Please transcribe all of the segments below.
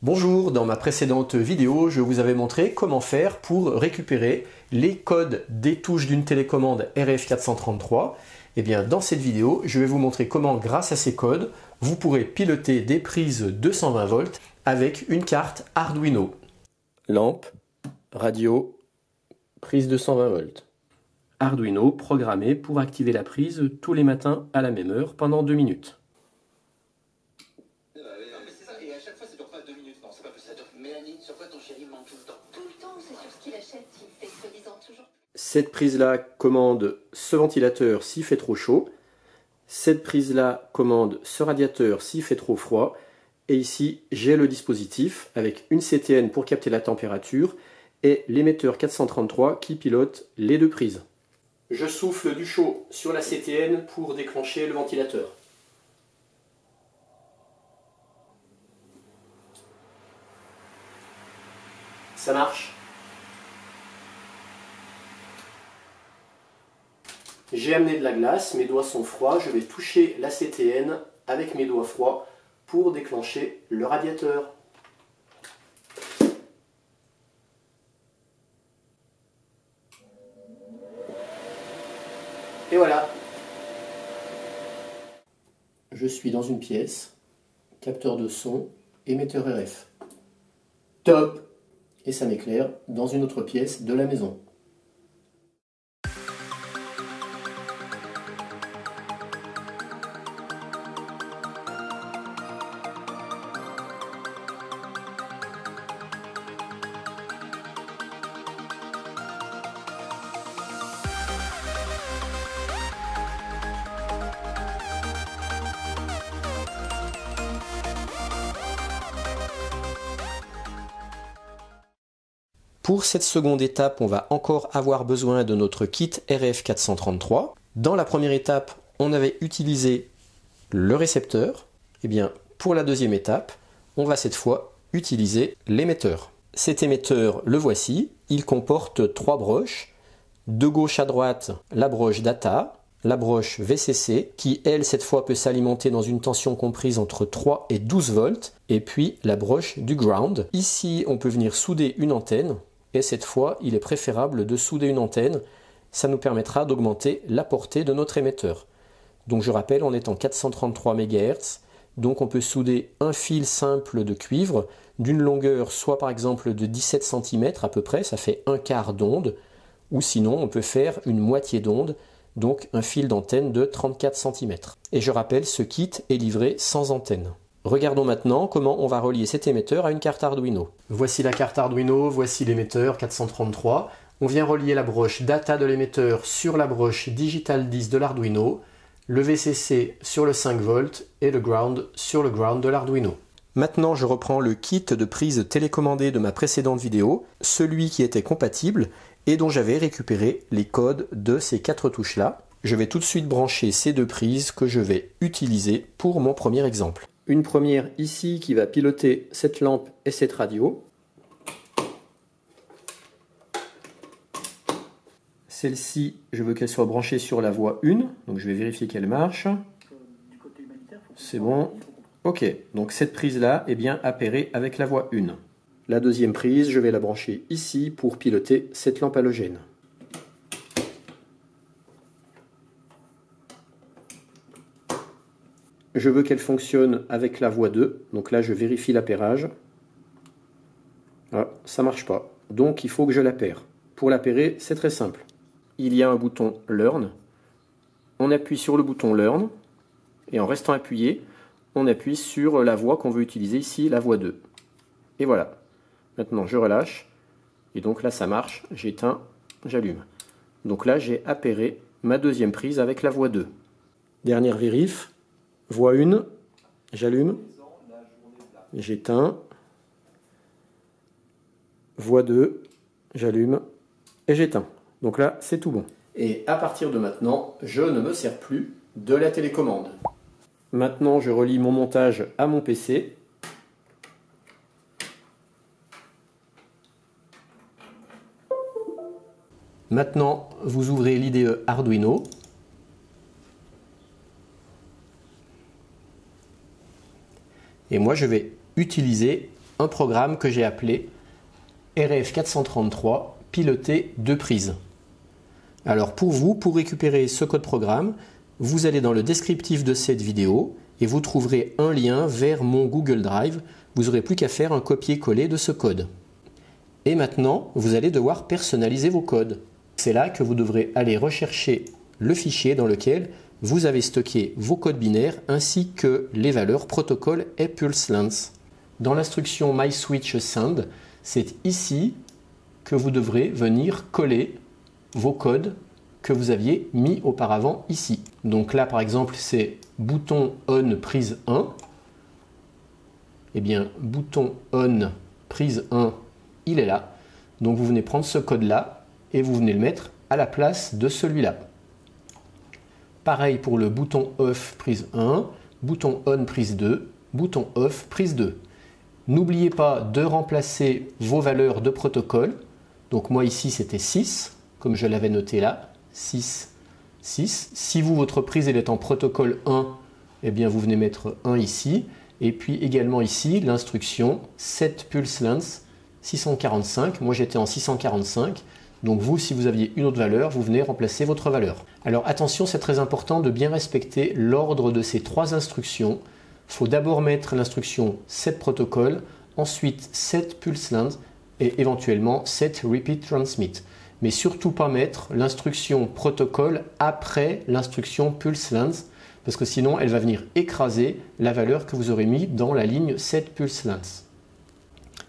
Bonjour, dans ma précédente vidéo, je vous avais montré comment faire pour récupérer les codes des touches d'une télécommande RF433. Et bien, dans cette vidéo, je vais vous montrer comment, grâce à ces codes, vous pourrez piloter des prises 220 volts avec une carte Arduino. Lampe, radio, prise 220 volts. Arduino programmé pour activer la prise tous les matins à la même heure pendant 2 minutes. Cette prise-là commande ce ventilateur s'il fait trop chaud. Cette prise-là commande ce radiateur s'il fait trop froid. Et ici, j'ai le dispositif avec une CTN pour capter la température et l'émetteur 433 qui pilote les deux prises. Je souffle du chaud sur la CTN pour déclencher le ventilateur. Ça marche. J'ai amené de la glace, mes doigts sont froids, je vais toucher la CTN avec mes doigts froids pour déclencher le radiateur. Et voilà. Je suis dans une pièce, capteur de son, émetteur RF. Top! Et ça m'éclaire dans une autre pièce de la maison. Pour cette seconde étape, on va encore avoir besoin de notre kit RF433. Dans la première étape, on avait utilisé le récepteur. Et bien, pour la deuxième étape, on va cette fois utiliser l'émetteur. Cet émetteur, le voici. Il comporte 3 broches. De gauche à droite, la broche data, la broche VCC, qui elle, cette fois, peut s'alimenter dans une tension comprise entre 3 et 12 volts. Et puis la broche du ground. Ici, on peut venir souder une antenne. Et cette fois, il est préférable de souder une antenne. Ça nous permettra d'augmenter la portée de notre émetteur. Donc je rappelle, on est en 433 MHz. Donc on peut souder un fil simple de cuivre d'une longueur soit par exemple de 17 cm à peu près, ça fait un quart d'onde. Ou sinon, on peut faire une moitié d'onde, donc un fil d'antenne de 34 cm. Et je rappelle, ce kit est livré sans antenne. Regardons maintenant comment on va relier cet émetteur à une carte Arduino. Voici la carte Arduino, voici l'émetteur 433. On vient relier la broche data de l'émetteur sur la broche digital 10 de l'Arduino, le VCC sur le 5 volts et le ground sur le ground de l'Arduino. Maintenant, je reprends le kit de prise télécommandée de ma précédente vidéo, celui qui était compatible et dont j'avais récupéré les codes de ces 4 touches-là. Je vais tout de suite brancher ces 2 prises que je vais utiliser pour mon premier exemple. Une première ici qui va piloter cette lampe et cette radio. Celle-ci, je veux qu'elle soit branchée sur la voie 1, donc je vais vérifier qu'elle marche. C'est bon. Ok, donc cette prise-là est bien appairée avec la voie 1. La deuxième prise, je vais la brancher ici pour piloter cette lampe halogène. Je veux qu'elle fonctionne avec la voie 2, donc là je vérifie l'appairage. Ah, ça ne marche pas, donc il faut que je l'appaire. Pour l'appairer, c'est très simple. Il y a un bouton Learn. On appuie sur le bouton Learn, et en restant appuyé, on appuie sur la voie qu'on veut utiliser ici, la voie 2. Et voilà. Maintenant je relâche, et donc là ça marche, j'éteins, j'allume. Donc là j'ai appairé ma deuxième prise avec la voie 2. Dernière vérif. Voie 1, j'allume, j'éteins. Voie 2, j'allume et j'éteins. Donc là, c'est tout bon. Et à partir de maintenant, je ne me sers plus de la télécommande. Maintenant, je relie mon montage à mon PC. Maintenant, vous ouvrez l'IDE Arduino. Et moi, je vais utiliser un programme que j'ai appelé RF433 piloter 2 prises. Alors pour vous, pour récupérer ce code programme, vous allez dans le descriptif de cette vidéo et vous trouverez un lien vers mon Google Drive. Vous n'aurez plus qu'à faire un copier-coller de ce code. Et maintenant, vous allez devoir personnaliser vos codes. C'est là que vous devrez aller rechercher le fichier dans lequel vous avez stocké vos codes binaires ainsi que les valeurs protocole et pulse length. Dans l'instruction MySwitchSend, c'est ici que vous devrez venir coller vos codes que vous aviez mis auparavant ici. Donc là par exemple c'est bouton on prise 1. Et bien bouton on prise 1, il est là. Donc vous venez prendre ce code là et vous venez le mettre à la place de celui-là. Pareil pour le bouton off prise 1, bouton on prise 2, bouton off prise 2. N'oubliez pas de remplacer vos valeurs de protocole. Donc moi ici c'était 6, comme je l'avais noté là, 6, 6. Si vous, votre prise elle est en protocole 1, eh bien vous venez mettre 1 ici. Et puis également ici, l'instruction set pulse length 645. Moi j'étais en 645. Donc vous, si vous aviez une autre valeur, vous venez remplacer votre valeur. Alors attention, c'est très important de bien respecter l'ordre de ces 3 instructions. Il faut d'abord mettre l'instruction set protocol, ensuite set pulse length et éventuellement set repeat transmit. Mais surtout pas mettre l'instruction protocole après l'instruction pulse length parce que sinon elle va venir écraser la valeur que vous aurez mis dans la ligne set pulse length.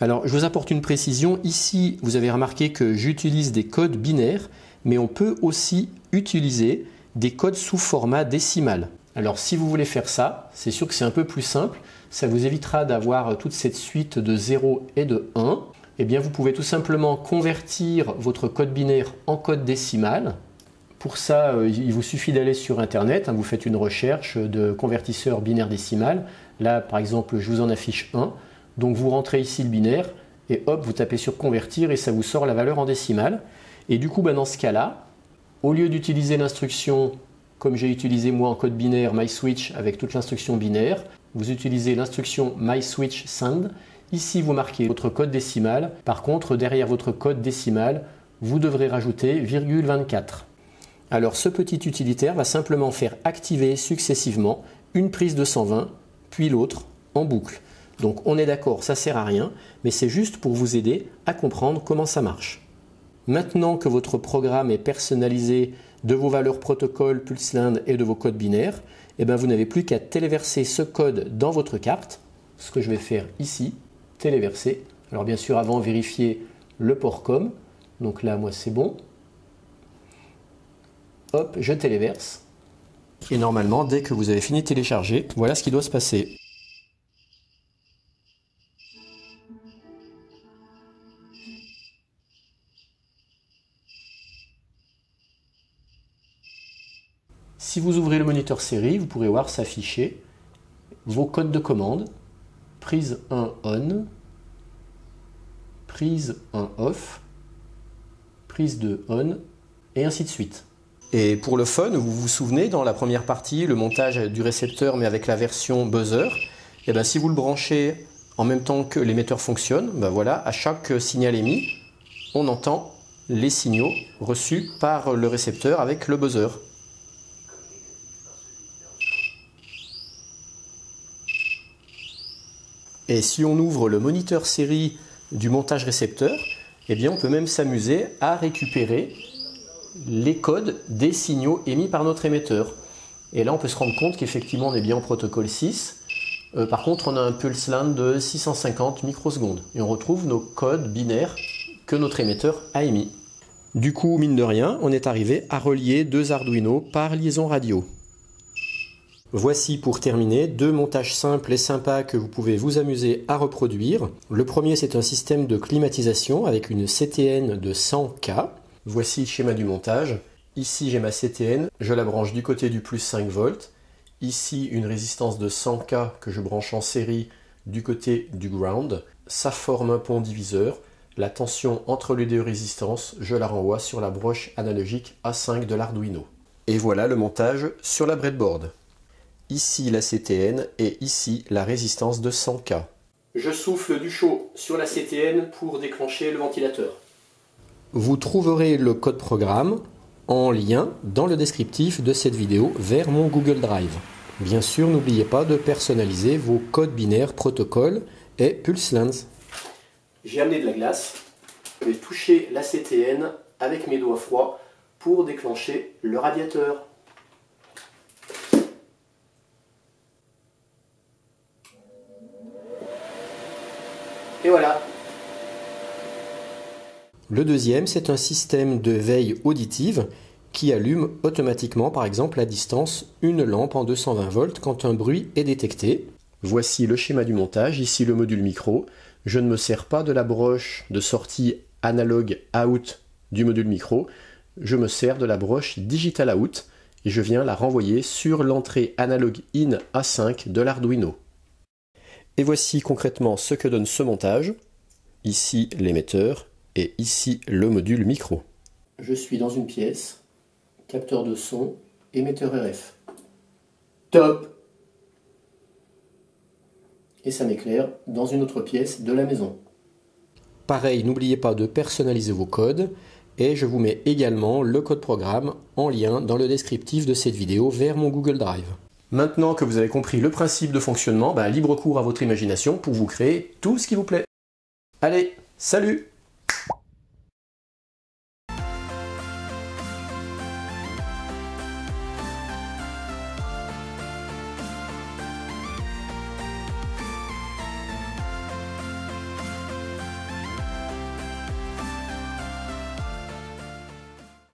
Alors je vous apporte une précision, ici vous avez remarqué que j'utilise des codes binaires mais on peut aussi utiliser des codes sous format décimal. Alors si vous voulez faire ça, c'est sûr que c'est un peu plus simple, ça vous évitera d'avoir toute cette suite de 0 et de 1. Eh bien vous pouvez tout simplement convertir votre code binaire en code décimal. Pour ça, il vous suffit d'aller sur internet, vous faites une recherche de convertisseur binaire décimal. Là par exemple je vous en affiche un. Donc vous rentrez ici le binaire et hop, vous tapez sur convertir et ça vous sort la valeur en décimale. Et du coup, dans ce cas-là, au lieu d'utiliser l'instruction comme j'ai utilisé moi en code binaire MySwitch avec toute l'instruction binaire, vous utilisez l'instruction MySwitchSend. Ici, vous marquez votre code décimal. Par contre, derrière votre code décimal, vous devrez rajouter ,24. Alors ce petit utilitaire va simplement faire activer successivement une prise de 120, puis l'autre en boucle. Donc on est d'accord, ça ne sert à rien, mais c'est juste pour vous aider à comprendre comment ça marche. Maintenant que votre programme est personnalisé de vos valeurs protocole, pulse length et de vos codes binaires, eh bien vous n'avez plus qu'à téléverser ce code dans votre carte. Ce que je vais faire ici, téléverser. Alors bien sûr, avant, vérifier le port COM. Donc là, moi, c'est bon. Hop, je téléverse. Et normalement, dès que vous avez fini de télécharger, voilà ce qui doit se passer. Si vous ouvrez le moniteur série, vous pourrez voir s'afficher vos codes de commande, prise 1 on, prise 1 off, prise 2 on, et ainsi de suite. Et pour le fun, vous vous souvenez dans la première partie, le montage du récepteur mais avec la version buzzer, et bien si vous le branchez en même temps que l'émetteur fonctionne, ben voilà, à chaque signal émis, on entend les signaux reçus par le récepteur avec le buzzer. Et si on ouvre le moniteur série du montage récepteur, eh bien on peut même s'amuser à récupérer les codes des signaux émis par notre émetteur. Et là on peut se rendre compte qu'effectivement on est bien en protocole 6. Par contre on a un pulse length de 650 microsecondes. Et on retrouve nos codes binaires que notre émetteur a émis. Du coup, mine de rien, on est arrivé à relier 2 Arduino par liaison radio. Voici pour terminer 2 montages simples et sympas que vous pouvez vous amuser à reproduire. Le premier, c'est un système de climatisation avec une CTN de 100K. Voici le schéma du montage. Ici, j'ai ma CTN, je la branche du côté du plus 5 volts. Ici, une résistance de 100K que je branche en série du côté du ground. Ça forme un pont diviseur. La tension entre les 2 résistances, je la renvoie sur la broche analogique A5 de l'Arduino. Et voilà le montage sur la breadboard. Ici la CTN et ici la résistance de 100K. Je souffle du chaud sur la CTN pour déclencher le ventilateur. Vous trouverez le code programme en lien dans le descriptif de cette vidéo vers mon Google Drive. Bien sûr, n'oubliez pas de personnaliser vos codes binaires protocole et PulseLens. J'ai amené de la glace. Je vais toucher la CTN avec mes doigts froids pour déclencher le radiateur. Et voilà. Le deuxième, c'est un système de veille auditive qui allume automatiquement, par exemple à distance, une lampe en 220 volts quand un bruit est détecté. Voici le schéma du montage, ici le module micro. Je ne me sers pas de la broche de sortie analogue out du module micro. Je me sers de la broche digital out et je viens la renvoyer sur l'entrée analogue in A5 de l'Arduino. Et voici concrètement ce que donne ce montage. Ici l'émetteur et ici le module micro. Je suis dans une pièce, capteur de son, émetteur RF. Top! Et ça m'éclaire dans une autre pièce de la maison. Pareil, n'oubliez pas de personnaliser vos codes et je vous mets également le code programme en lien dans le descriptif de cette vidéo vers mon Google Drive. Maintenant que vous avez compris le principe de fonctionnement, libre cours à votre imagination pour vous créer tout ce qui vous plaît. Allez, salut!